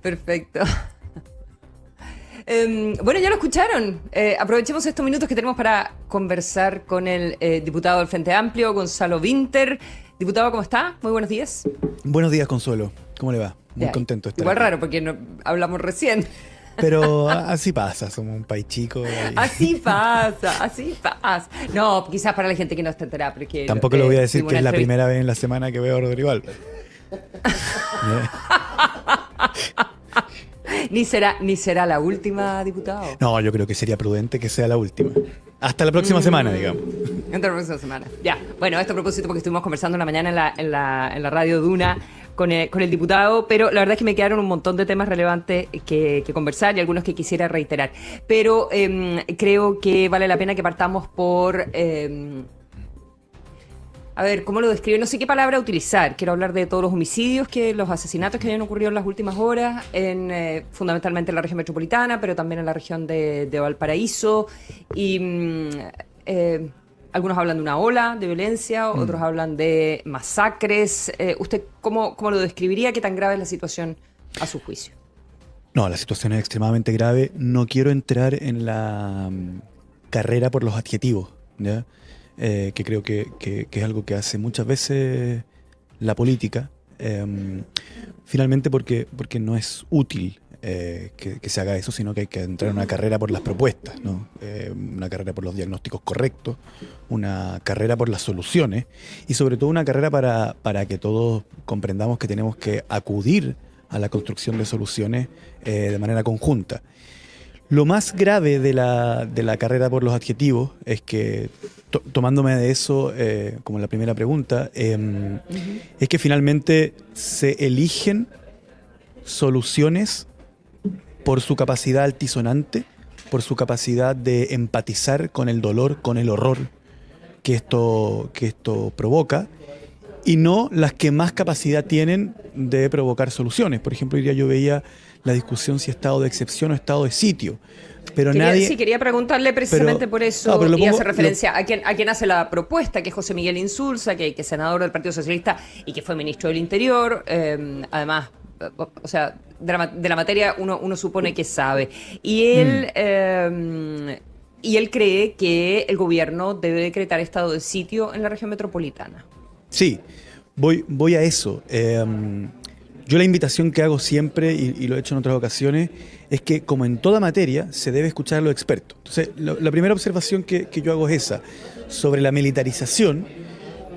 Perfecto. Bueno, ya lo escucharon. Aprovechemos estos minutos que tenemos para conversar con el diputado del Frente Amplio, Gonzalo Vinter. Diputado, ¿cómo está? Muy buenos días. Buenos días, Consuelo. ¿Cómo le va? Muy contento de estar igual aquí. Raro, porque no, hablamos recién. Pero así pasa, somos un país chico. Así pasa, así pasa. No, quizás para la gente que no está enterada, porque... Tampoco le voy a decir que es la entrevista. primera vez en la semana que veo a Rodrigo Alves. Ni será la última, diputado. No, yo creo que sería prudente que sea la última. Hasta la próxima semana, digamos. Hasta la próxima semana. Ya. Bueno, esto a propósito porque estuvimos conversando en la mañana en la radio Duna con el diputado, pero la verdad es que me quedaron un montón de temas relevantes que conversar y algunos que quisiera reiterar. Pero creo que vale la pena que partamos por... a ver, ¿cómo lo describe? No sé qué palabra utilizar. Quiero hablar de todos los homicidios, los asesinatos que habían ocurrido en las últimas horas, fundamentalmente en la región metropolitana, pero también en la región de Valparaíso. Y algunos hablan de una ola de violencia, otros hablan de masacres. ¿Usted cómo lo describiría? ¿Qué tan grave es la situación a su juicio? No, la situación es extremadamente grave. No quiero entrar en la carrera por los adjetivos, ¿ya? Que creo que es algo que hace muchas veces la política, finalmente porque no es útil que se haga eso, sino que hay que entrar en una carrera por las propuestas, ¿no? Una carrera por los diagnósticos correctos, una carrera por las soluciones y sobre todo una carrera para que todos comprendamos que tenemos que acudir a la construcción de soluciones de manera conjunta. Lo más grave de la carrera por los adjetivos es que, tomándome de eso como la primera pregunta, es que finalmente se eligen soluciones por su capacidad altisonante, por su capacidad de empatizar con el dolor, con el horror que esto provoca, y no las que más capacidad tienen de provocar soluciones. Por ejemplo, hoy día yo veía la discusión si estado de excepción o estado de sitio. Pero quería preguntarle precisamente por eso, pero y hace referencia a quien hace la propuesta, que es José Miguel Insulza, que es senador del Partido Socialista y que fue ministro del Interior. Además, o sea, de la materia uno supone que sabe. Y él cree que el gobierno debe decretar estado de sitio en la región metropolitana. Sí, voy a eso. Yo la invitación que hago siempre, y lo he hecho en otras ocasiones, es que como en toda materia se debe escuchar a los expertos. Entonces, la primera observación que yo hago es esa. Sobre la militarización,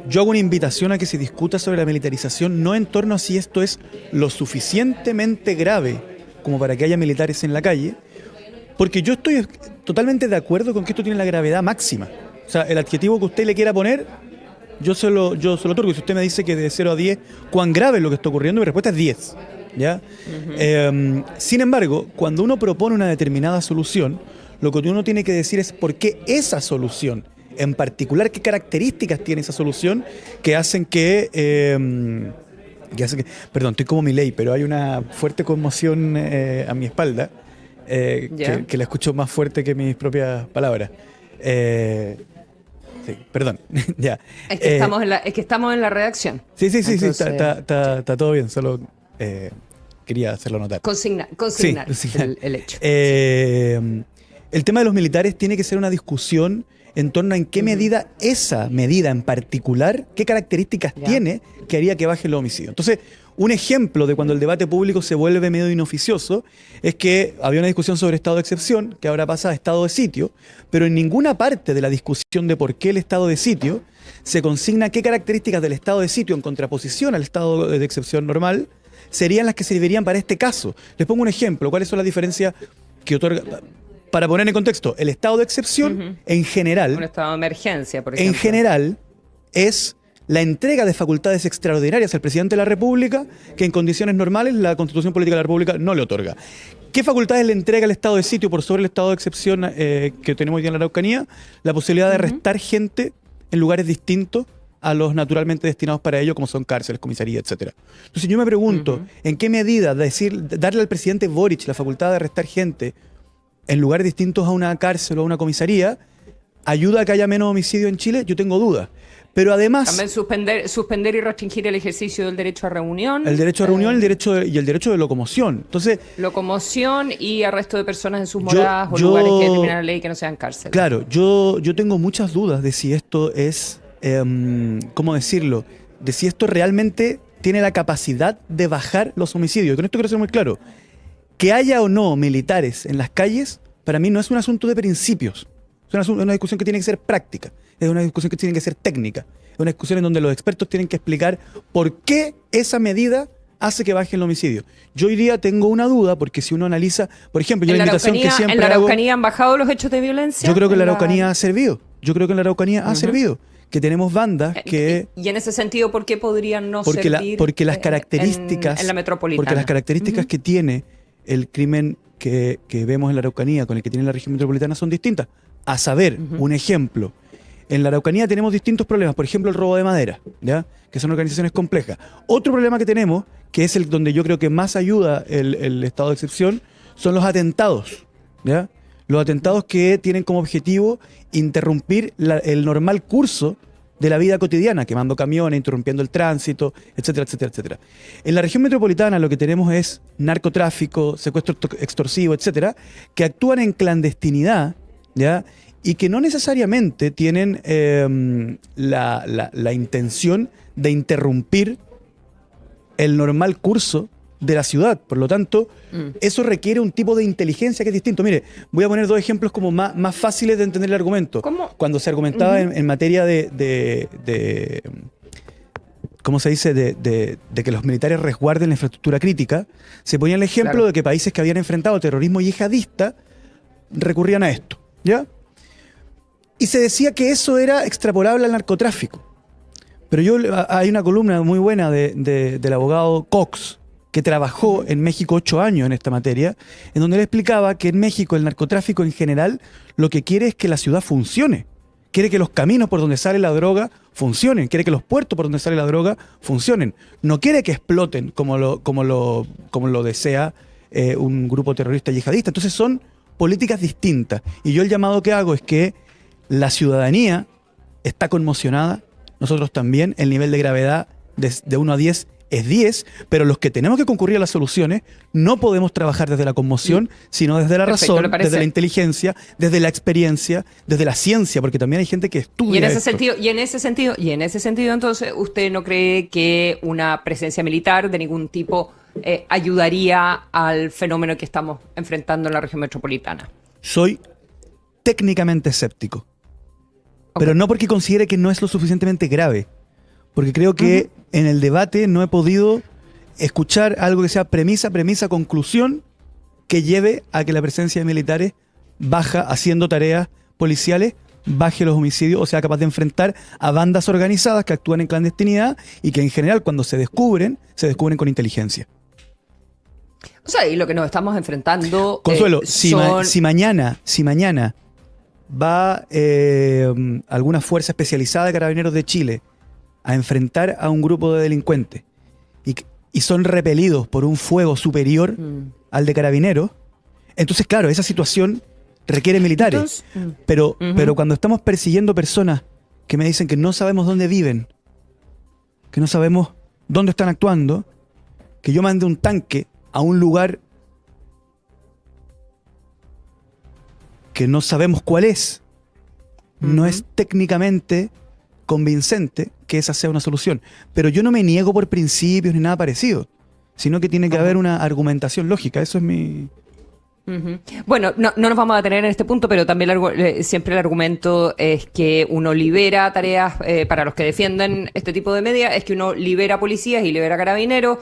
yo hago una invitación a que se discuta sobre la militarización no en torno a si esto es lo suficientemente grave como para que haya militares en la calle, porque yo estoy totalmente de acuerdo con que esto tiene la gravedad máxima. O sea, el adjetivo que usted le quiera poner, yo se lo otorgo. Si usted me dice que de 0 a 10, ¿cuán grave es lo que está ocurriendo? Mi respuesta es 10. ¿Ya? Sin embargo, cuando uno propone una determinada solución, lo que uno tiene que decir es por qué esa solución, en particular, qué características tiene esa solución que hacen que... perdón, estoy como Milei, pero hay una fuerte conmoción a mi espalda, que la escucho más fuerte que mis propias palabras. Sí, perdón, ya. Es que estamos en la redacción. Sí, entonces, está todo bien, solo quería hacerlo notar. Consignar el hecho. El tema de los militares tiene que ser una discusión en torno a en qué medida esa medida en particular, qué características tiene que haría que baje el homicidio. Entonces, un ejemplo de cuando el debate público se vuelve medio inoficioso es que había una discusión sobre estado de excepción, que ahora pasa a estado de sitio, pero en ninguna parte de la discusión de por qué el estado de sitio se consigna qué características del estado de sitio en contraposición al estado de excepción normal serían las que servirían para este caso. Les pongo un ejemplo. ¿Cuáles son las diferencias que otorga? Para poner en contexto, el estado de excepción en general... Un estado de emergencia, por ejemplo. En general es la entrega de facultades extraordinarias al presidente de la República que en condiciones normales la Constitución Política de la República no le otorga. ¿Qué facultades le entrega el estado de sitio por sobre el estado de excepción que tenemos hoy en la Araucanía? La posibilidad de arrestar gente en lugares distintos a los naturalmente destinados para ello, como son cárceles, comisarías, etc. Entonces yo me pregunto, ¿en qué medida darle al presidente Boric la facultad de arrestar gente en lugares distintos a una cárcel o a una comisaría ayuda a que haya menos homicidio en Chile? Yo tengo dudas. Pero además... También suspender y restringir el ejercicio del derecho a reunión. El derecho a reunión y el derecho de locomoción. Entonces, locomoción y arresto de personas en sus moradas o lugares que determina la ley que no sean cárcel. Claro, yo tengo muchas dudas de si esto es, ¿cómo decirlo? De si esto realmente tiene la capacidad de bajar los homicidios. Y con esto quiero ser muy claro. Que haya o no militares en las calles, para mí no es un asunto de principios. Es una discusión que tiene que ser práctica. Es una discusión que tiene que ser técnica. Es una discusión en donde los expertos tienen que explicar por qué esa medida hace que baje el homicidio. Yo hoy día tengo una duda, porque si uno analiza, por ejemplo, yo la invitación que siempre ¿En la hago... Araucanía han bajado los hechos de violencia? Yo creo que la Araucanía ha servido. Yo creo que en la Araucanía ha servido. Que tenemos bandas que... Y en ese sentido, ¿por qué podrían no servir porque las características, en la metropolitana? Porque las características que tiene el crimen que vemos en la Araucanía con el que tiene la región metropolitana son distintas. A saber, un ejemplo. En la Araucanía tenemos distintos problemas. Por ejemplo, el robo de madera, ¿ya? Que son organizaciones complejas. Otro problema que tenemos, que es el donde yo creo que más ayuda el estado de excepción, son los atentados, ¿ya? Los atentados que tienen como objetivo interrumpir el normal curso de la vida cotidiana, quemando camiones, interrumpiendo el tránsito, etcétera, etcétera, etcétera. En la región metropolitana lo que tenemos es narcotráfico, secuestro extorsivo, etcétera, que actúan en clandestinidad, ¿ya? Y que no necesariamente tienen la intención de interrumpir el normal curso de la ciudad. Por lo tanto, eso requiere un tipo de inteligencia que es distinto. Mire, voy a poner dos ejemplos como más fáciles de entender el argumento. ¿Cómo? Cuando se argumentaba en materia ¿cómo se dice? De que los militares resguarden la infraestructura crítica, se ponía el ejemplo de que países que habían enfrentado terrorismo yihadista recurrían a esto, ¿ya? Y se decía que eso era extrapolable al narcotráfico. Pero hay una columna muy buena del abogado Cox, que trabajó en México 8 años en esta materia, en donde él explicaba que en México el narcotráfico en general lo que quiere es que la ciudad funcione. Quiere que los caminos por donde sale la droga funcionen. Quiere que los puertos por donde sale la droga funcionen. No quiere que exploten como lo desea un grupo terrorista yihadista. Entonces son políticas distintas. Y yo el llamado que hago es que la ciudadanía está conmocionada, nosotros también, el nivel de gravedad de 1 a 10 es 10, pero los que tenemos que concurrir a las soluciones no podemos trabajar desde la conmoción, sino desde la razón, desde la inteligencia, desde la experiencia, desde la ciencia, porque también hay gente que estudia y en ese sentido, entonces, ¿usted no cree que una presencia militar de ningún tipo ayudaría al fenómeno que estamos enfrentando en la región metropolitana? Soy técnicamente escéptico, pero no porque considere que no es lo suficientemente grave, porque creo que en el debate no he podido escuchar algo que sea premisa, conclusión, que lleve a que la presencia de militares haciendo tareas policiales, baje los homicidios o sea capaz de enfrentar a bandas organizadas que actúan en clandestinidad y que en general cuando se descubren con inteligencia. O sea, y lo que nos estamos enfrentando... Consuelo, si mañana va alguna fuerza especializada de Carabineros de Chile a enfrentar a un grupo de delincuentes y son repelidos por un fuego superior al de Carabineros, entonces claro, esa situación requiere militares. Pero cuando estamos persiguiendo personas que me dicen que no sabemos dónde viven, que no sabemos dónde están actuando, que yo mande un tanque a un lugar que no sabemos cuál es, no es técnicamente convincente que esa sea una solución. Pero yo no me niego por principios ni nada parecido, sino que tiene que haber una argumentación lógica. Eso es mi... Bueno, no nos vamos a detener en este punto, pero también siempre el argumento es que uno libera tareas para los que defienden este tipo de medidas, es que uno libera policías y libera carabineros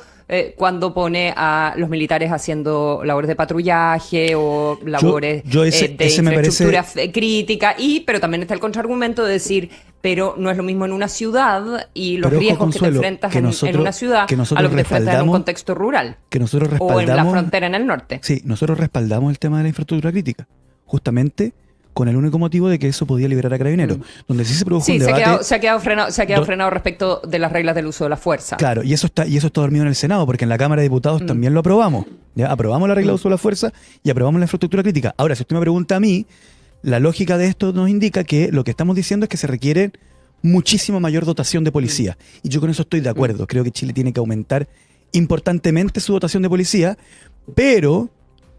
cuando pone a los militares haciendo labores de patrullaje o labores de infraestructura crítica, pero también está el contraargumento de decir, pero no es lo mismo en una ciudad y los riesgos que te enfrentas en una ciudad a los que te enfrentas en un contexto rural que nosotros respaldamos, o en la frontera en el norte. Sí, nosotros respaldamos el tema de la infraestructura crítica, justamente con el único motivo de que eso podía liberar a Carabineros, donde sí se produjo un debate... se ha quedado frenado respecto de las reglas del uso de la fuerza. Claro, y eso está dormido en el Senado, porque en la Cámara de Diputados también lo aprobamos. ¿Ya? Aprobamos la regla de uso de la fuerza y aprobamos la infraestructura crítica. Ahora, si usted me pregunta a mí, la lógica de esto nos indica que lo que estamos diciendo es que se requieren muchísimo mayor dotación de policía. Y yo con eso estoy de acuerdo. Creo que Chile tiene que aumentar importantemente su dotación de policía, pero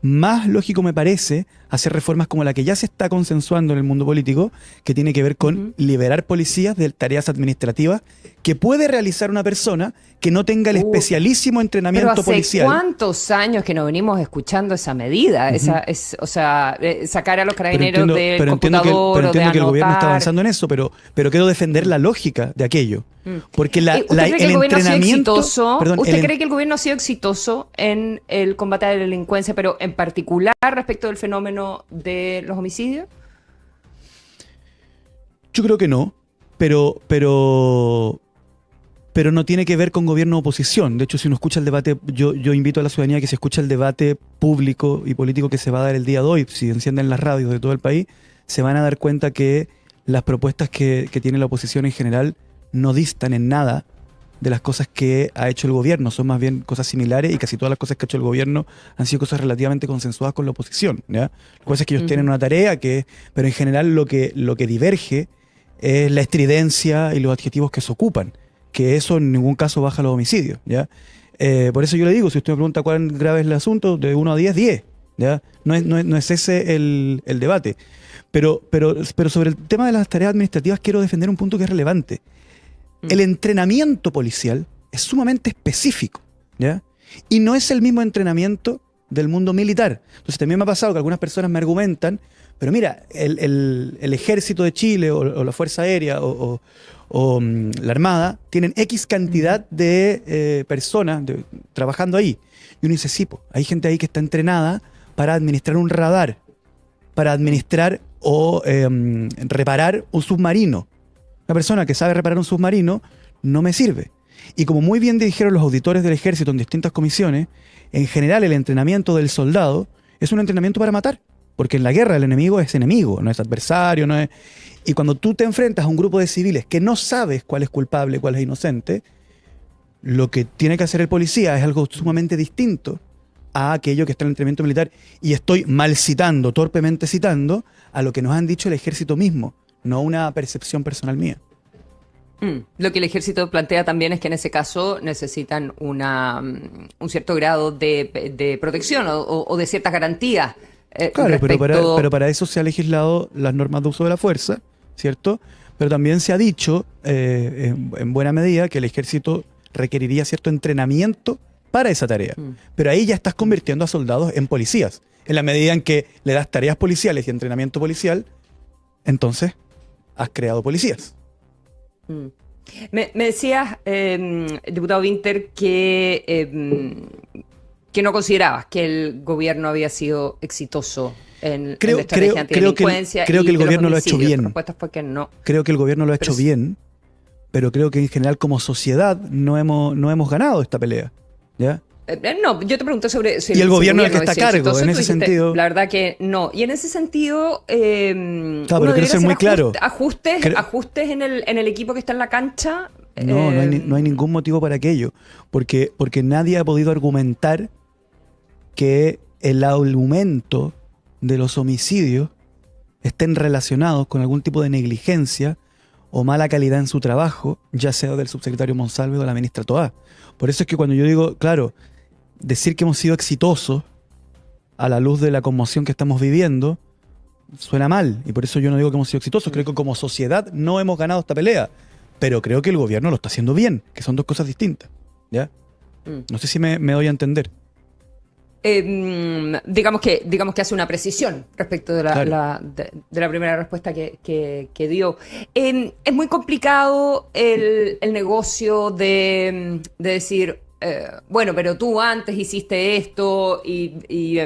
más lógico me parece hacer reformas como la que ya se está consensuando en el mundo político, que tiene que ver con liberar policías de tareas administrativas que puede realizar una persona que no tenga el especialísimo entrenamiento pero policial. ¿Cuántos años que nos venimos escuchando esa medida? O sea, sacar a los carabineros del computador pero entiendo o de que el gobierno está anotar. avanzando en eso, pero quiero defender la lógica de aquello. Porque ¿Usted cree que el entrenamiento... ¿Usted cree que el gobierno ha sido exitoso en el combate a la delincuencia, pero en particular respecto del fenómeno de los homicidios? Yo creo que no, pero no tiene que ver con gobierno o oposición. De hecho, si uno escucha el debate, yo invito a la ciudadanía que se escuche el debate público y político que se va a dar el día de hoy. Si encienden las radios de todo el país, se van a dar cuenta que las propuestas que tiene la oposición en general no distan en nada de las cosas que ha hecho el gobierno. Son más bien cosas similares y casi todas las cosas que ha hecho el gobierno han sido cosas relativamente consensuadas con la oposición, ¿ya? Lo que pasa es que ellos tienen una tarea pero en general lo que diverge es la estridencia y los adjetivos que se ocupan, que eso en ningún caso baja los homicidios, ¿ya? Por eso yo le digo, si usted me pregunta cuán grave es el asunto, de 1 a 10, 10, ¿ya? No es ese el debate. Pero sobre el tema de las tareas administrativas quiero defender un punto que es relevante. El entrenamiento policial es sumamente específico, ¿ya? Y no es el mismo entrenamiento del mundo militar. Entonces también me ha pasado que algunas personas me argumentan, pero mira, el ejército de Chile o la Fuerza Aérea o la Armada tienen X cantidad de personas trabajando ahí. Y uno dice, sí, hay gente ahí que está entrenada para administrar un radar, para administrar o reparar un submarino. Una persona que sabe reparar un submarino no me sirve. Y como muy bien dijeron los auditores del ejército en distintas comisiones, en general el entrenamiento del soldado es un entrenamiento para matar. Porque en la guerra el enemigo es enemigo, no es adversario, no es... Y cuando tú te enfrentas a un grupo de civiles que no sabes cuál es culpable, cuál es inocente, lo que tiene que hacer el policía es algo sumamente distinto a aquello que está en el entrenamiento militar. Y estoy mal citando, torpemente citando, a lo que nos han dicho el ejército mismo, no una percepción personal mía. Lo que el ejército plantea también es que en ese caso necesitan un cierto grado de protección o de ciertas garantías. Claro, pero para eso se ha legislado las normas de uso de la fuerza, ¿cierto? Pero también se ha dicho, en buena medida, que el ejército requeriría cierto entrenamiento para esa tarea. Pero ahí ya estás convirtiendo a soldados en policías. En la medida en que le das tareas policiales y entrenamiento policial, entonces has creado policías. Me decías, diputado Winter, que no considerabas que el gobierno había sido exitoso en la estrategia antidelicuencia. Creo que el gobierno lo ha hecho bien. La respuesta fue que no. Creo que el gobierno lo ha hecho bien, pero creo que en general como sociedad no hemos ganado esta pelea, ¿ya? No, yo te pregunté sobre... y el gobierno es el que está a cargo, en ese sentido. La verdad que no. Y en ese sentido... Claro, pero quiero ser muy claro. Ajustes en el equipo que está en la cancha. No hay ningún motivo para aquello. Porque nadie ha podido argumentar que el aumento de los homicidios estén relacionados con algún tipo de negligencia o mala calidad en su trabajo, ya sea del subsecretario Monsalve o de la ministra Toá. Por eso es que cuando yo digo, claro, decir que hemos sido exitosos a la luz de la conmoción que estamos viviendo suena mal, y por eso yo no digo que hemos sido exitosos. Creo que como sociedad no hemos ganado esta pelea, pero creo que el gobierno lo está haciendo bien, que son dos cosas distintas, ¿ya? No sé si me doy a entender. Digamos que hace una precisión respecto de la primera respuesta que dio. Es muy complicado el negocio de decir, bueno, pero tú antes hiciste esto y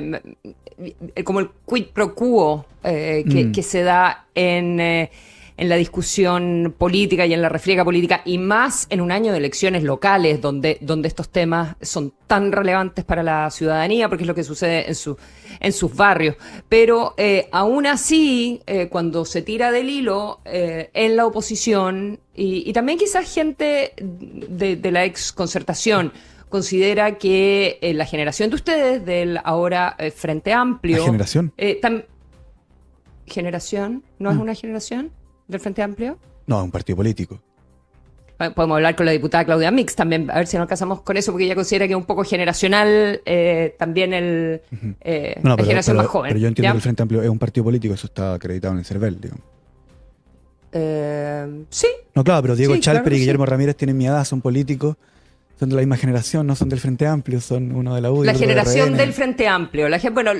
como el quid pro quo que se da en la discusión política y en la refriega política, y más en un año de elecciones locales donde estos temas son tan relevantes para la ciudadanía, porque es lo que sucede en sus barrios. Pero aún así, cuando se tira del hilo en la oposición, y también quizás gente de la ex Concertación considera que la generación de ustedes, del ahora Frente Amplio... ¿La generación? ¿Generación? ¿No es una generación del Frente Amplio? No, es un partido político. Podemos hablar con la diputada Claudia Mix también, a ver si nos casamos con eso, porque ella considera que es un poco generacional también la generación más joven. Pero yo entiendo ¿ya? que el Frente Amplio es un partido político, eso está acreditado en el CERVEL, digamos. Sí. No, claro, pero Diego Sí, Chalper claro, y Guillermo sí. Ramírez tienen mi edad, son políticos, son de la misma generación, no son del Frente Amplio, son uno de la UDI. La otro de generación RN. del Frente Amplio. Bueno,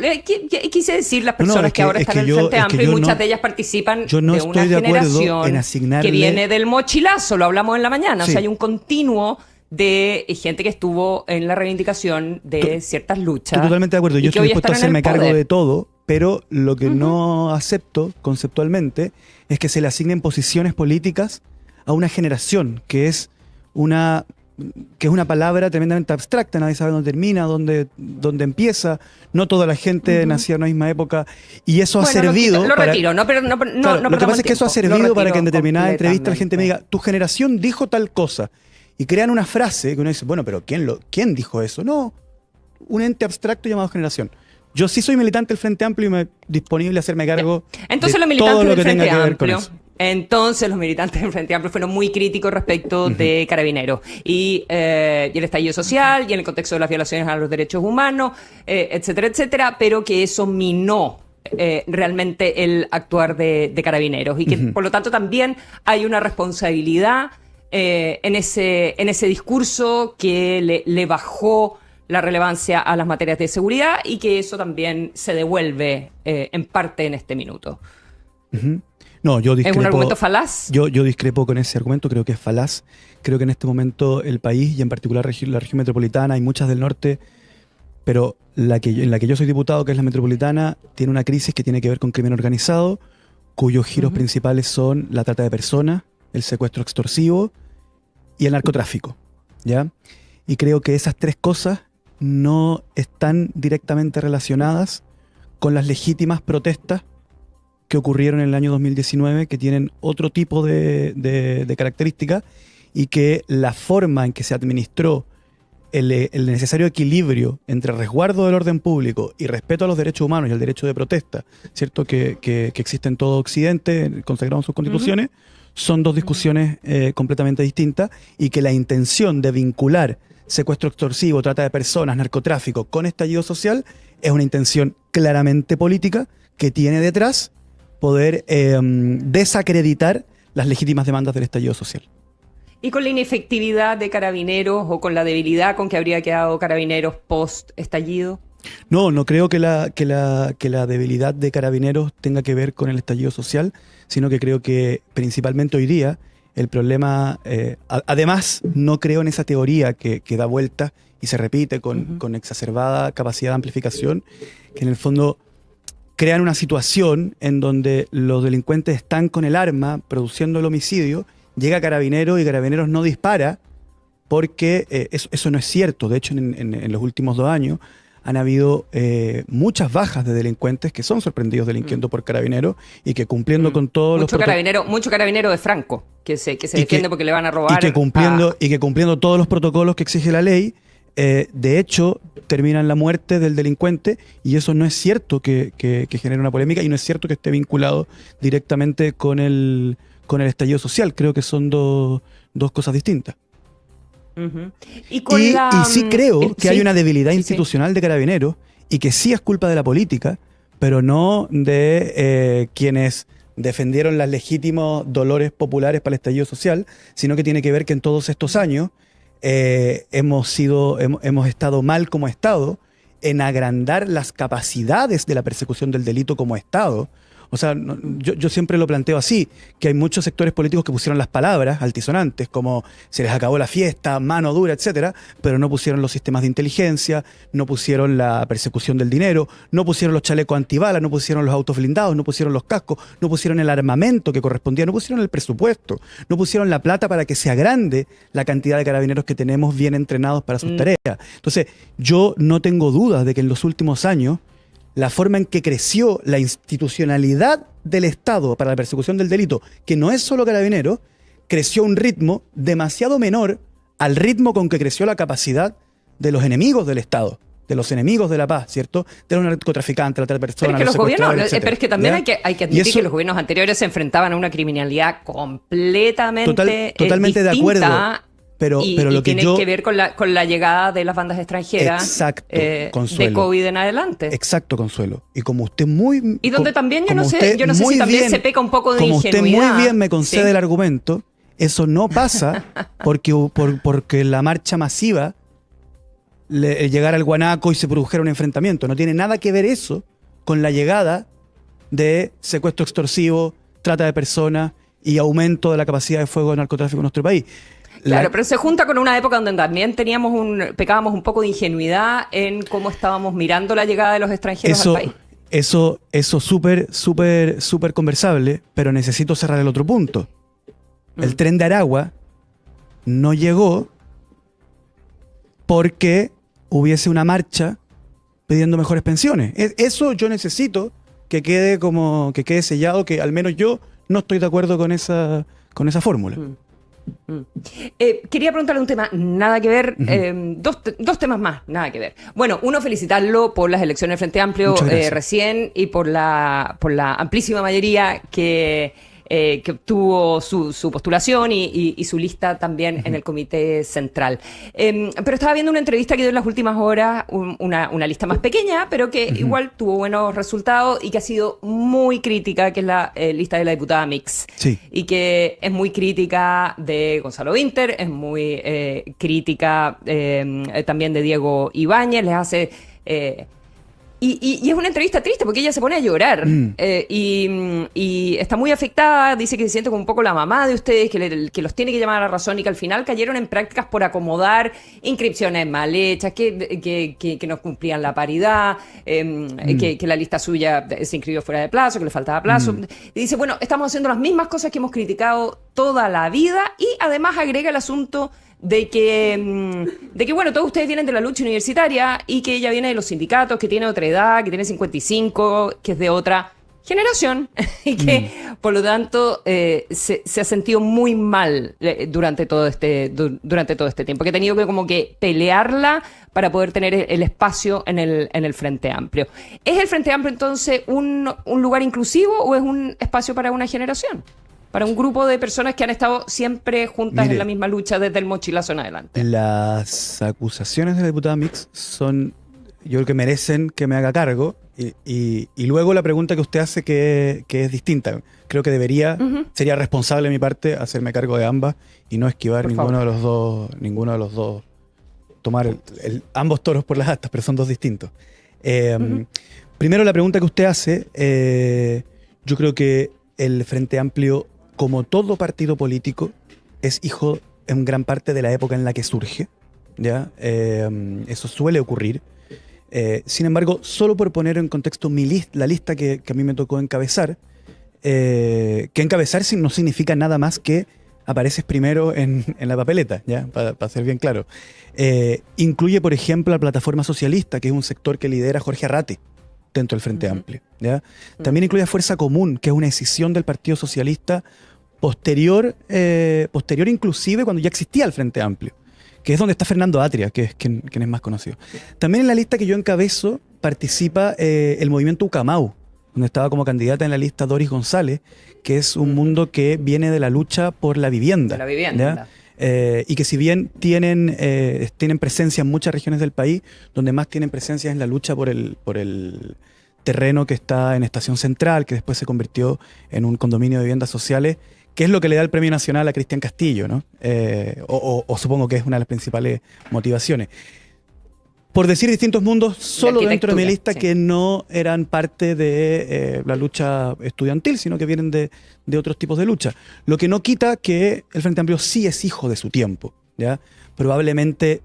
quise decir las personas es que ahora es están en el yo- Frente es que Amplio y yo muchas no- de ellas participan yo no de una estoy de acuerdo generación en asignarle- que viene del mochilazo, lo hablamos en la mañana. Sí. O sea, hay un continuo de gente que estuvo en la reivindicación de ciertas luchas. Estoy totalmente de acuerdo, y yo que estoy hoy dispuesto a están en el hacerme cargo poder. de todo, pero lo que no acepto conceptualmente es que se le asignen posiciones políticas a una generación que es una palabra tremendamente abstracta, nadie sabe dónde termina, dónde empieza, no toda la gente nacía en la misma época, y eso ha Bueno, servido lo para... retiro, no, pero no, Claro, no lo que perdamos pasa es que eso ha tiempo. Lo servido para retiro que en determinada entrevista la gente me completamente. diga, tu generación dijo tal cosa, y crean una frase que uno dice, bueno, pero ¿quién dijo eso? No, un ente abstracto llamado generación. Yo sí soy militante del Frente Amplio y me disponible a hacerme cargo Entonces de los militantes todo lo del que tenga Frente que ver con Amplio, eso. entonces los militantes del Frente Amplio fueron muy críticos respecto de Carabineros y el estallido social y en el contexto de las violaciones a los derechos humanos, etcétera, etcétera, pero que eso minó realmente el actuar de Carabineros y que por lo tanto también hay una responsabilidad en ese discurso que le bajó la relevancia a las materias de seguridad y que eso también se devuelve en parte en este minuto. No, yo ¿Es discrepo. un argumento falaz? Yo discrepo con ese argumento, creo que es falaz. Creo que en este momento el país y en particular la región metropolitana y muchas del norte, pero en la que yo soy diputado, que es la metropolitana, tiene una crisis que tiene que ver con crimen organizado, cuyos giros principales son la trata de personas, el secuestro extorsivo y el narcotráfico, ¿ya? Y creo que esas tres cosas no están directamente relacionadas con las legítimas protestas que ocurrieron en el año 2019, que tienen otro tipo de características y que la forma en que se administró el necesario equilibrio entre resguardo del orden público y respeto a los derechos humanos y el derecho de protesta, ¿cierto? Que existe en todo Occidente, consagrado en sus constituciones, son dos discusiones completamente distintas y que la intención de vincular secuestro extorsivo, trata de personas, narcotráfico con estallido social es una intención claramente política que tiene detrás poder desacreditar las legítimas demandas del estallido social. ¿Y con la inefectividad de Carabineros o con la debilidad con que habría quedado Carabineros post-estallido? No creo que la debilidad de Carabineros tenga que ver con el estallido social, sino que creo que principalmente hoy día el problema, además no creo en esa teoría que da vuelta y se repite con exacerbada capacidad de amplificación, que en el fondo crean una situación en donde los delincuentes están con el arma produciendo el homicidio, llega Carabineros y Carabineros no dispara porque eso no es cierto. De hecho, en los últimos 2 años han habido muchas bajas de delincuentes que son sorprendidos delinquiendo por Carabineros y que cumpliendo con todos Mucho carabinero de Franco, que se defiende porque le van a robar. Y que cumpliendo todos los protocolos que exige la ley, de hecho, terminan la muerte del delincuente y eso no es cierto que genere una polémica y no es cierto que esté vinculado directamente con el estallido social. Creo que son dos cosas distintas. Y sí creo que hay una debilidad institucional de Carabineros y que sí es culpa de la política, pero no de quienes defendieron los legítimos dolores populares para el estallido social, sino que tiene que ver que en todos estos años hemos estado mal como Estado en agrandar las capacidades de la persecución del delito como Estado. O sea, yo siempre lo planteo así, que hay muchos sectores políticos que pusieron las palabras altisonantes, como se les acabó la fiesta, mano dura, etcétera, pero no pusieron los sistemas de inteligencia, no pusieron la persecución del dinero, no pusieron los chalecos antibalas, no pusieron los autos blindados, no pusieron los cascos, no pusieron el armamento que correspondía, no pusieron el presupuesto, no pusieron la plata para que se agrande la cantidad de carabineros que tenemos bien entrenados para sus tareas. Entonces, yo no tengo dudas de que en los últimos años la forma en que creció la institucionalidad del Estado para la persecución del delito, que no es solo Carabineros, creció a un ritmo demasiado menor al ritmo con que creció la capacidad de los enemigos del Estado de los enemigos de la paz, ¿cierto? De los narcotraficantes, la trata de personas, pero es que los gobiernos, etcétera. pero es que también hay que admitir eso, que los gobiernos anteriores se enfrentaban a una criminalidad completamente totalmente distinta, de acuerdo. Pero lo que tiene que ver con la llegada de las bandas extranjeras. Exacto, de COVID en adelante. Exacto, Consuelo. Y como usted muy... Y donde también yo no sé si también bien, se peca un poco de ingenuidad. Como usted muy bien me concede el argumento, eso no pasa porque la marcha masiva llegara al Guanaco y se produjera un enfrentamiento. No tiene nada que ver eso con la llegada de secuestro extorsivo, trata de personas y aumento de la capacidad de fuego de narcotráfico en nuestro país. Claro, pero se junta con una época donde también pecábamos un poco de ingenuidad en cómo estábamos mirando la llegada de los extranjeros al país. Eso súper conversable, pero necesito cerrar el otro punto. El tren de Aragua no llegó porque hubiese una marcha pidiendo mejores pensiones. Eso yo necesito que quede sellado, que al menos yo no estoy de acuerdo con esa fórmula. Quería preguntarle un tema nada que ver, dos temas más, nada que ver. Bueno, uno, felicitarlo por las elecciones del Frente Amplio recién y por la amplísima mayoría que obtuvo su postulación y su lista también en el Comité Central. Pero estaba viendo una entrevista que dio en las últimas horas, una lista más pequeña, pero que igual tuvo buenos resultados y que ha sido muy crítica, que es la lista de la diputada Mix. Sí. Y que es muy crítica de Gonzalo Vinter, es muy crítica también de Diego Ibáñez, les hace... Y es una entrevista triste porque ella se pone a llorar y está muy afectada, dice que se siente como un poco la mamá de ustedes, que los tiene que llamar a la razón y que al final cayeron en prácticas por acomodar inscripciones mal hechas, que no cumplían la paridad, que la lista suya se inscribió fuera de plazo, que le faltaba plazo. Y dice, bueno, estamos haciendo las mismas cosas que hemos criticado toda la vida y además agrega el asunto de que, bueno, todos ustedes vienen de la lucha universitaria y que ella viene de los sindicatos, que tiene otra edad, que tiene 55, que es de otra generación y que, por lo tanto, se ha sentido muy mal durante todo este tiempo, que ha tenido que como que pelearla para poder tener el espacio en el Frente Amplio. ¿Es el Frente Amplio, entonces, un lugar inclusivo o es un espacio para una generación? Para un grupo de personas que han estado siempre juntas en la misma lucha desde el mochilazo en adelante. Las acusaciones de la diputada Mix son, yo creo que merecen que me haga cargo. Y luego la pregunta que usted hace que es distinta. Creo que sería responsable de mi parte hacerme cargo de ambas y no esquivar ninguno de los dos, tomar ambos toros por las astas, pero son dos distintos. Primero, la pregunta que usted hace, yo creo que el Frente Amplio, como todo partido político, es hijo en gran parte de la época en la que surge, ¿ya? Eso suele ocurrir. Sin embargo, solo por poner en contexto la lista que a mí me tocó encabezar, que encabezar no significa nada más que apareces primero en la papeleta, ¿ya? Para ser bien claro. Incluye, por ejemplo, la Plataforma Socialista, que es un sector que lidera Jorge Arrate dentro del Frente Amplio, ¿ya? También incluye a Fuerza Común, que es una decisión del Partido Socialista posterior inclusive cuando ya existía el Frente Amplio, que es donde está Fernando Atria, que es quien es más conocido. También en la lista que yo encabezo participa el movimiento Ucamau, donde estaba como candidata en la lista Doris González, que es un mundo que viene de la lucha por la vivienda. De la vivienda. Y que si bien tienen presencia en muchas regiones del país, donde más tienen presencia es en la lucha por el terreno que está en Estación Central, que después se convirtió en un condominio de viviendas sociales, que es lo que le da el Premio Nacional a Cristian Castillo, ¿no? O supongo que es una de las principales motivaciones. Por decir distintos mundos, solo dentro de mi lista que no eran parte de la lucha estudiantil, sino que vienen de otros tipos de lucha. Lo que no quita que el Frente Amplio sí es hijo de su tiempo, ¿ya? Probablemente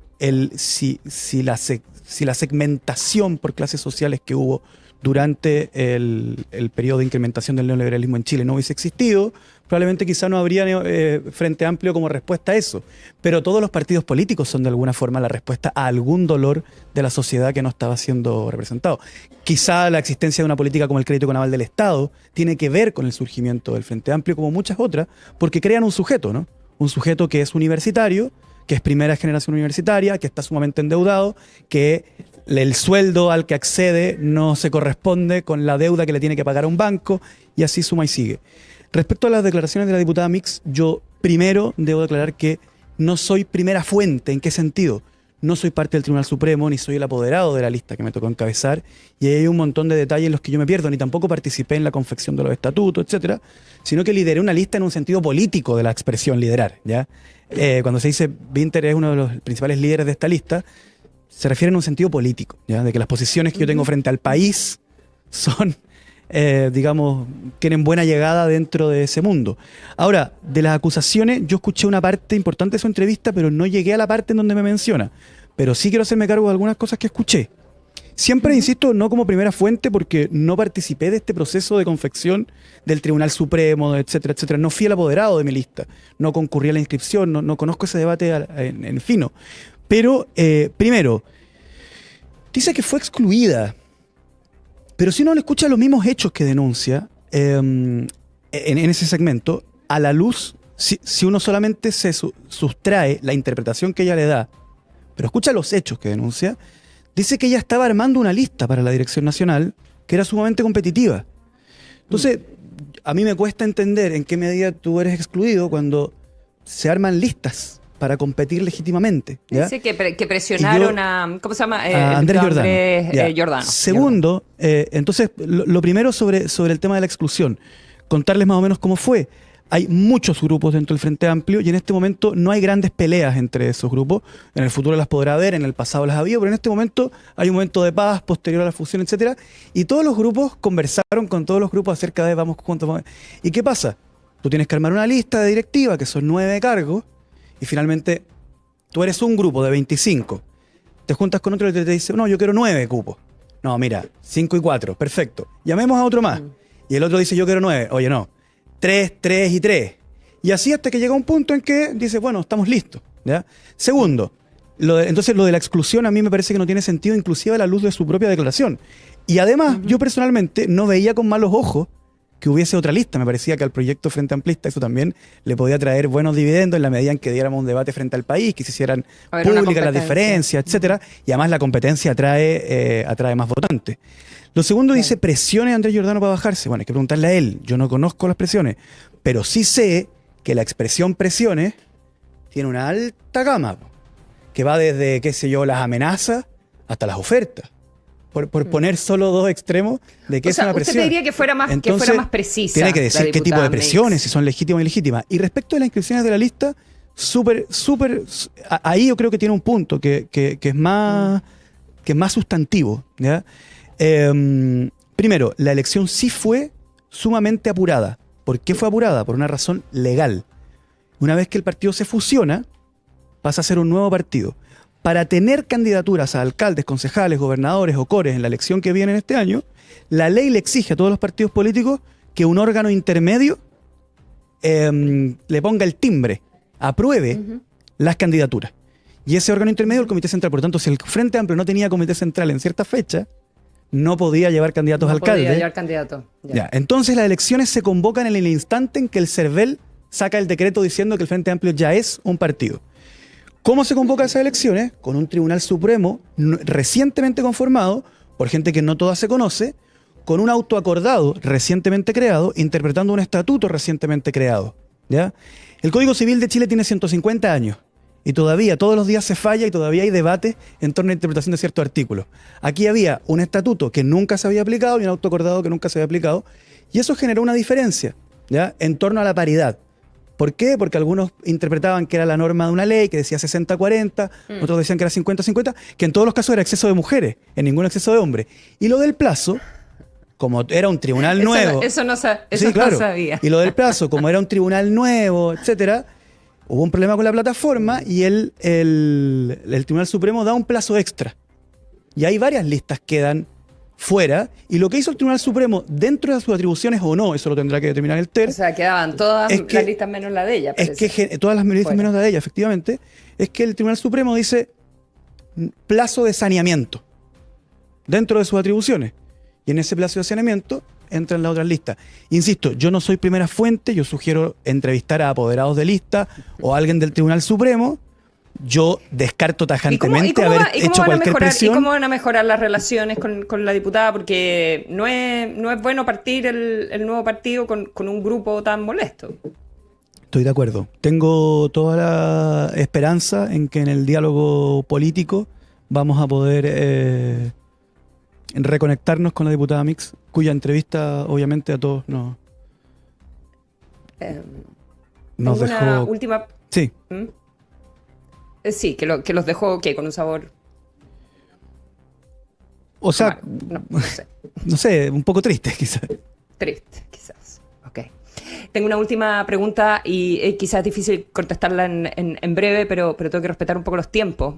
si la segmentación por clases sociales que hubo durante el periodo de incrementación del neoliberalismo en Chile no hubiese existido, probablemente quizá no habría Frente Amplio como respuesta a eso. Pero todos los partidos políticos son de alguna forma la respuesta a algún dolor de la sociedad que no estaba siendo representado. Quizá la existencia de una política como el crédito con aval del Estado tiene que ver con el surgimiento del Frente Amplio, como muchas otras, porque crean un sujeto, ¿no? Un sujeto que es universitario, que es primera generación universitaria, que está sumamente endeudado, que el sueldo al que accede no se corresponde con la deuda que le tiene que pagar a un banco, y así suma y sigue. Respecto a las declaraciones de la diputada Mix, yo primero debo declarar que no soy primera fuente. ¿En qué sentido? No soy parte del Tribunal Supremo, ni soy el apoderado de la lista que me tocó encabezar, y hay un montón de detalles en los que yo me pierdo, ni tampoco participé en la confección de los estatutos, etcétera, sino que lideré una lista en un sentido político de la expresión liderar, ¿ya? Cuando se dice Vinter es uno de los principales líderes de esta lista, se refiere en un sentido político, ¿ya? De que las posiciones que yo tengo frente al país son, digamos, tienen buena llegada dentro de ese mundo. Ahora, de las acusaciones, yo escuché una parte importante de su entrevista, pero no llegué a la parte en donde me menciona. Pero sí quiero hacerme cargo de algunas cosas que escuché. Siempre, insisto, no como primera fuente, porque no participé de este proceso de confección del Tribunal Supremo, etcétera, etcétera. No fui el apoderado de mi lista, no concurrí a la inscripción, no conozco ese debate en fino. Pero, primero, dice que fue excluida. Pero si uno le escucha los mismos hechos que denuncia en ese segmento, a la luz, si uno solamente se sustrae la interpretación que ella le da, pero escucha los hechos que denuncia, dice que ella estaba armando una lista para la Dirección Nacional que era sumamente competitiva. Entonces, a mí me cuesta entender en qué medida tú eres excluido cuando se arman listas para competir legítimamente, ¿ya? Dice que presionaron a... ¿Cómo se llama? A Andrés Giordano. Giordano. Segundo, entonces, lo primero sobre el tema de la exclusión. Contarles más o menos cómo fue. Hay muchos grupos dentro del Frente Amplio y en este momento no hay grandes peleas entre esos grupos. En el futuro las podrá haber, en el pasado las ha habido, pero en este momento hay un momento de paz posterior a la fusión, etcétera. Y todos los grupos conversaron con todos los grupos acerca de vamos juntos. ¿Y qué pasa? Tú tienes que armar una lista de directiva, que son 9 cargos, y finalmente tú eres un grupo de 25. Te juntas con otro y te dice, no, yo quiero 9 cupos. No, mira, 5 y 4, perfecto. Llamemos a otro más. Y el otro dice, yo quiero 9. Oye, no. 3, 3 y 3. Y así hasta que llega un punto en que dice, bueno, estamos listos, ¿ya? Segundo, entonces lo de la exclusión a mí me parece que no tiene sentido, inclusive a la luz de su propia declaración. Y además, yo personalmente no veía con malos ojos que hubiese otra lista. Me parecía que al proyecto Frente Amplista eso también le podía traer buenos dividendos en la medida en que diéramos un debate frente al país, que se hicieran públicas las diferencias, etcétera. Y además la competencia atrae más votantes. Lo segundo dice presiones a Andrés Giordano para bajarse. Bueno, hay que preguntarle a él. Yo no conozco las presiones, pero sí sé que la expresión presiones tiene una alta gama, que va desde, qué sé yo, las amenazas hasta las ofertas. Por poner solo dos extremos de qué es una presión. Usted diría que fuera más, entonces, que fuera más precisa. Tiene que decir qué tipo de presiones, si son legítimas o ilegítimas. Y respecto a las inscripciones de la lista, ahí yo creo que tiene un punto que es más sustantivo, ¿ya? Primero, la elección sí fue sumamente apurada. ¿Por qué fue apurada? Por una razón legal. Una vez que el partido se fusiona, pasa a ser un nuevo partido. Para tener candidaturas a alcaldes, concejales, gobernadores o cores en la elección que viene en este año, la ley le exige a todos los partidos políticos que un órgano intermedio le ponga el timbre, apruebe las candidaturas. Y ese órgano intermedio es el Comité Central. Por lo tanto, si el Frente Amplio no tenía Comité Central en cierta fecha, no podía llevar candidatos a alcalde. Podía llevar candidatos. Ya. Entonces las elecciones se convocan en el instante en que el CERVEL saca el decreto diciendo que el Frente Amplio ya es un partido. ¿Cómo se convocan esas elecciones? Con un Tribunal Supremo recientemente conformado por gente que no toda se conoce, con un auto acordado recientemente creado, interpretando un estatuto recientemente creado, ¿ya? El Código Civil de Chile tiene 150 años y todavía, todos los días se falla y todavía hay debate en torno a la interpretación de ciertos artículos. Aquí había un estatuto que nunca se había aplicado y un auto acordado que nunca se había aplicado, y eso generó una diferencia, ¿ya? En torno a la paridad. ¿Por qué? Porque algunos interpretaban que era la norma de una ley que decía 60-40, otros decían que era 50-50, que en todos los casos era exceso de mujeres, en ningún exceso de hombres. Y lo del plazo, como era un tribunal nuevo... Eso no sabía. Y lo del plazo, como era un tribunal nuevo, etcétera, hubo un problema con la plataforma y el Tribunal Supremo da un plazo extra. Y hay varias listas que quedan fuera, y lo que hizo el Tribunal Supremo dentro de sus atribuciones o no, eso lo tendrá que determinar el TER. O sea, quedaban todas las listas menos la de ella. Parece. Es que todas las listas menos la de ella, efectivamente, es que el Tribunal Supremo dice plazo de saneamiento dentro de sus atribuciones, y en ese plazo de saneamiento entran las otras listas. Insisto, yo no soy primera fuente, yo sugiero entrevistar a apoderados de lista o a alguien del Tribunal Supremo, Yo descarto ¿Y tajantemente cómo haber va- y cómo hecho van a cualquier mejorar, presión. y cómo van a mejorar las relaciones con la diputada? Porque no es bueno partir el nuevo partido con un grupo tan molesto. Estoy de acuerdo. Tengo toda la esperanza en que en el diálogo político vamos a poder reconectarnos con la diputada Mix, cuya entrevista obviamente a todos Eh, nos Tengo una dejó... última... Sí, ¿Mm? Sí, que los dejó ¿qué? Con un sabor o sea, amargo. No sé. no sé, un poco triste quizás. Triste, quizás. Ok. Tengo una última pregunta y quizás es difícil contestarla en breve, pero tengo que respetar un poco los tiempos.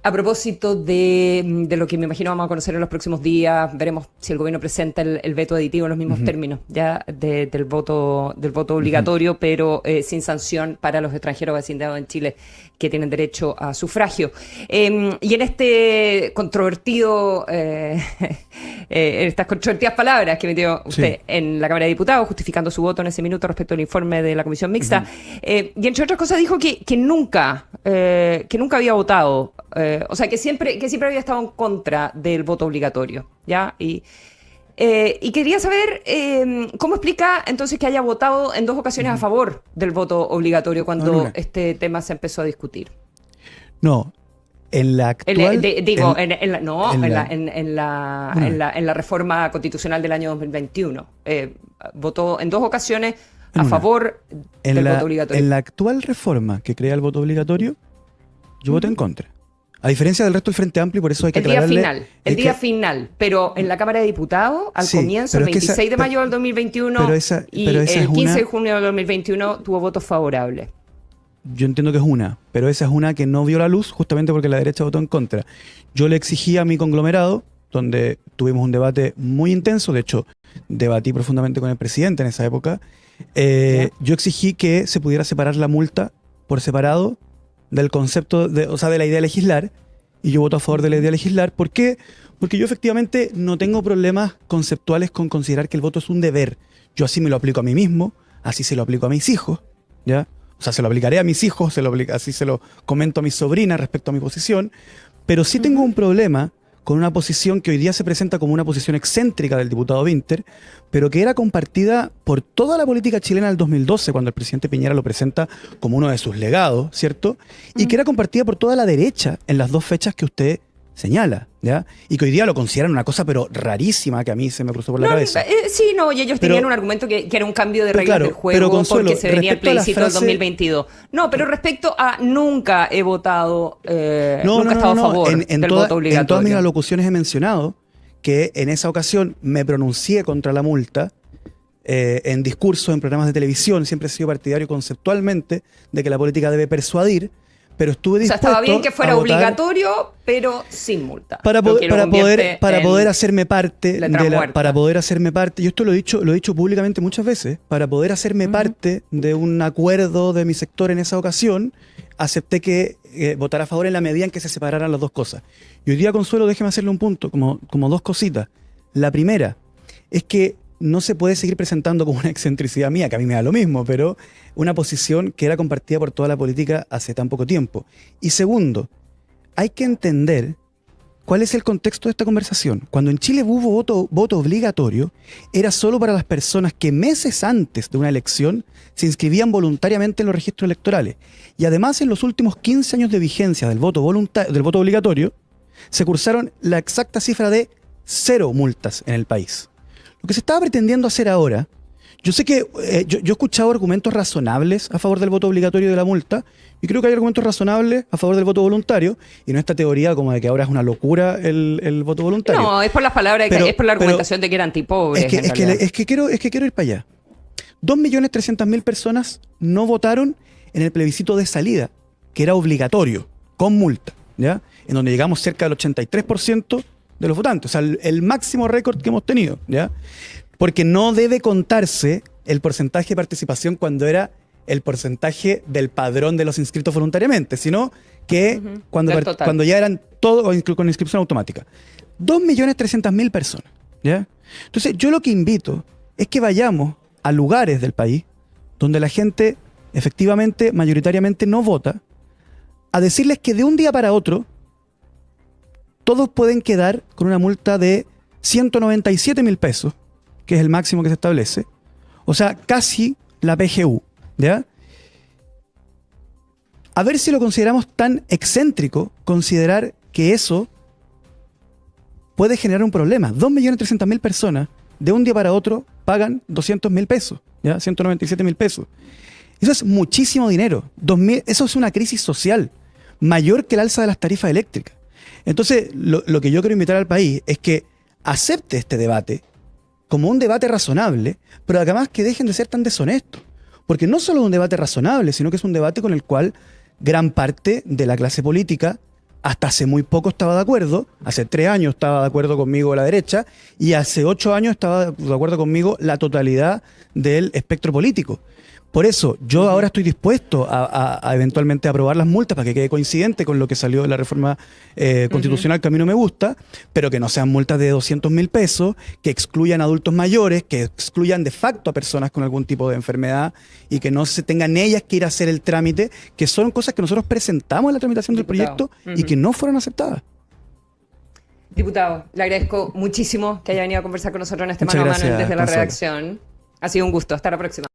A propósito de lo que me imagino vamos a conocer en los próximos días, veremos si el gobierno presenta el veto aditivo en los mismos términos ya del voto obligatorio, pero sin sanción para los extranjeros vecindados en Chile que tienen derecho a sufragio. Y en este controvertido, estas controvertidas palabras que metió usted Sí. en la Cámara de Diputados, justificando su voto en ese minuto respecto al informe de la Comisión Mixta, y entre otras cosas dijo que nunca había votado, o sea, que siempre había estado en contra del voto obligatorio, ¿ya? Y quería saber cómo explica entonces que haya votado en 2 ocasiones a favor del voto obligatorio cuando No, no. este tema se empezó a discutir. No, en la actual... En la reforma constitucional del año 2021. Votó en 2 ocasiones En a una. favor del voto obligatorio. En la actual reforma que crea el voto obligatorio, yo voté en contra. A diferencia del resto del Frente Amplio, por eso hay que El día aclararle... final, pero en la Cámara de Diputados, al Sí, comienzo, el pero es que 26 de esa- mayo del 2021 pero esa y es el 15 de una- junio del 2021 tuvo votos favorables. Yo entiendo que es una, pero esa es una que no vio la luz justamente porque la derecha votó en contra. Yo le exigí a mi conglomerado, donde tuvimos un debate muy intenso, de hecho, debatí profundamente con el presidente en esa época, yo exigí que se pudiera separar la multa por separado del concepto, o sea, de la idea de legislar, y yo voto a favor de la idea de legislar. ¿Por qué? Porque yo efectivamente no tengo problemas conceptuales con considerar que el voto es un deber. Yo así me lo aplico a mí mismo, así se lo aplico a mis hijos, ¿ya? O sea, se lo aplicaré a mis hijos, así se lo comento a mis sobrinas respecto a mi posición, pero sí tengo un problema con una posición que hoy día se presenta como una posición excéntrica del diputado Winter, pero que era compartida por toda la política chilena del 2012, cuando el presidente Piñera lo presenta como uno de sus legados, ¿cierto? Y que era compartida por toda la derecha en las 2 fechas que usted señala, ¿ya? Y que hoy día lo consideran una cosa pero rarísima que a mí se me cruzó por la cabeza. Sí, no, y ellos Pero- tenían un argumento que era un cambio de pero reglas claro, del juego pero, Consuelo, porque se venía el respecto a la plebiscito del frase- 2022. No, pero respecto a nunca he votado, nunca he estado a favor En del toda- voto En todas mis obligatorio. alocuciones he mencionado que en esa ocasión me pronuncié contra la multa en discursos, en programas de televisión. Siempre he sido partidario conceptualmente de que la política debe persuadir, pero estuve O sea, dispuesto estaba bien que fuera a votar obligatorio, pero sin multa. para Lo que lo convierte en poder hacerme parte letra muerta. para poder hacerme parte. Yo esto lo he dicho públicamente muchas veces. Para poder hacerme parte de un acuerdo de mi sector en esa ocasión, acepté que votar a favor en la medida en que se separaran las 2 cosas. Y hoy día, Consuelo, déjeme hacerle un punto, como 2 cositas. La primera es que no se puede seguir presentando como una excentricidad mía, que a mí me da lo mismo, pero una posición que era compartida por toda la política hace tan poco tiempo. Y segundo, hay que entender cuál es el contexto de esta conversación. Cuando en Chile hubo voto obligatorio, era solo para las personas que meses antes de una elección se inscribían voluntariamente en los registros electorales. Y además, en los últimos 15 años de vigencia del voto obligatorio, se cursaron la exacta cifra de 0 multas en el país. Lo que se estaba pretendiendo hacer ahora, yo sé que yo he escuchado argumentos razonables a favor del voto obligatorio y de la multa, y creo que hay argumentos razonables a favor del voto voluntario, y no esta teoría como de que ahora es una locura el voto voluntario. No, es por las palabras, es por la argumentación de que eran antipobres. Es que quiero ir para allá. 2.300.000 personas no votaron en el plebiscito de salida, que era obligatorio, con multa, ¿ya? En donde llegamos cerca del 83% de los votantes, o sea, el máximo récord que hemos tenido, ¿ya? Porque no debe contarse el porcentaje de participación cuando era el porcentaje del padrón de los inscritos voluntariamente, sino que Del cuando total. ya eran todos con inscripción automática. 2.300.000 personas, ¿ya? Entonces, yo lo que invito es que vayamos a lugares del país donde la gente efectivamente, mayoritariamente no vota, a decirles que de un día para otro todos pueden quedar con una multa de 197.000 pesos, que es el máximo que se establece. O sea, casi la PGU, ¿ya? A ver si lo consideramos tan excéntrico considerar que eso puede generar un problema. 2.300.000 personas de un día para otro pagan 200.000 pesos, ¿ya? 197.000 pesos. Eso es muchísimo dinero. Eso es una crisis social mayor que el alza de las tarifas eléctricas. Entonces, lo que yo quiero invitar al país es que acepte este debate como un debate razonable, pero además que dejen de ser tan deshonestos. Porque no solo es un debate razonable, sino que es un debate con el cual gran parte de la clase política hasta hace muy poco estaba de acuerdo. Hace 3 años estaba de acuerdo conmigo la derecha y hace 8 años estaba de acuerdo conmigo la totalidad del espectro político. Por eso, yo ahora estoy dispuesto a eventualmente aprobar las multas para que quede coincidente con lo que salió de la reforma constitucional, que a mí no me gusta, pero que no sean multas de 200.000 pesos, que excluyan a adultos mayores, que excluyan de facto a personas con algún tipo de enfermedad y que no se tengan ellas que ir a hacer el trámite, que son cosas que nosotros presentamos en la tramitación del proyecto y que no fueron aceptadas. Diputado, le agradezco muchísimo que haya venido a conversar con nosotros en este Muchas mano a mano gracias, desde la Consuelo. redacción. Ha sido un gusto. Hasta la próxima.